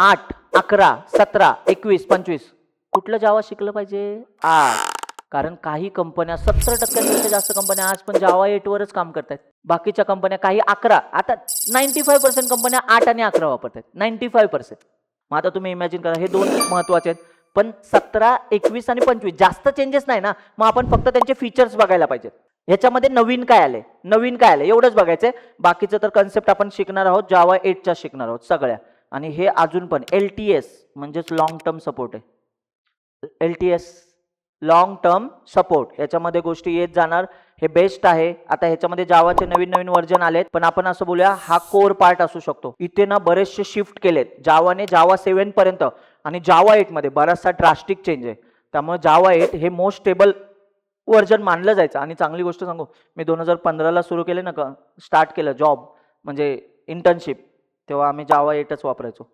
8, 11, 17, 21, 25 कुठलं जावा शिकलं पाहिजे? 8. कारण काही कंपन्या 70% जास्त कंपन्या आज पण जावा 8 वरच काम करतात. बाकीच्या कंपन्या काही 11, आता 95% कंपन्या 8 आणि 11 वापरतात. 95%. मग आता तुम्ही इमॅजिन करा, हे दोन महत्वाचे आहेत. पण 17, 21 आणि 25 जास्त चेंजेस नाही ना, मग आपण फक्त त्यांचे फीचर्स बघायला पाहिजेत. ह्याच्यामध्ये नवीन काय आले एवढंच बघायचंय. बाकीचं तर कन्सेप्ट आपण शिकणार आहोत, जावा 8च्या शिकणार आहोत सगळ्या. आणि हे अजून पण LTS म्हणजेच लॉंग टर्म सपोर्ट आहे. LTS लॉंग टर्म सपोर्ट, याच्यामध्ये गोष्टी येत जाणार. हे बेस्ट आहे. आता ह्याच्यामध्ये जावाचे नवीन व्हर्जन आलेत, पण आपण असं बोलूया हा कोर पार्ट असू शकतो. इथे ना बरेचसे शिफ्ट केलेत जावाने, जावा 7 पर्यंत, आणि जावा 8 मध्ये बराचसा ड्रास्टिक चेंज आहे. त्यामुळे जावा 8 हे मोस्ट स्टेबल व्हर्जन मानलं जायचं. आणि चांगली गोष्ट सांगू, मी 2015ला सुरू केले ना, स्टार्ट केलं जॉब म्हणजे इंटर्नशिप, तेव्हा आम्ही जावा 8च वापरायचो.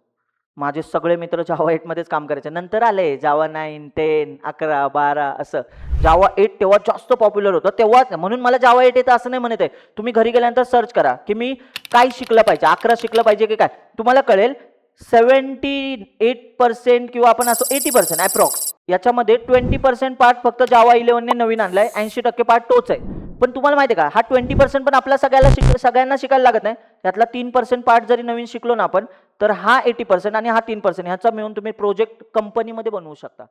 माझे सगळे मित्र जावा 8 मध्येच काम करायचे. नंतर आले जावा 9, 10, 11, 12 असं. जावा 8 तेव्हा जास्त पॉप्युलर होतं तेव्हाच, म्हणून मला जावा 8 येतं असं नाही म्हणत आहे. तुम्ही घरी गेल्यानंतर सर्च करा की मी काय शिकलं पाहिजे, 11 शिकलं पाहिजे की काय, तुम्हाला कळेल. 78% किंवा आपण असं 80% अप्रॉक्स, याच्यामध्ये 20% पार्ट फक्त जावा 11ने नवीन आणलाय. 80% पार्ट तोच आहे. पण तुम्हाला माहिती आहे का, हा 20% पण आपल्या सगळ्यांना शिकायला लागत नाही. त्यातला 3% पार्ट जरी नवीन शिकलो ना आपण, तर हा 80% आणि हा 3% ह्याचा मिळून तुम्ही प्रोजेक्ट कंपनीमध्ये बनवू शकता.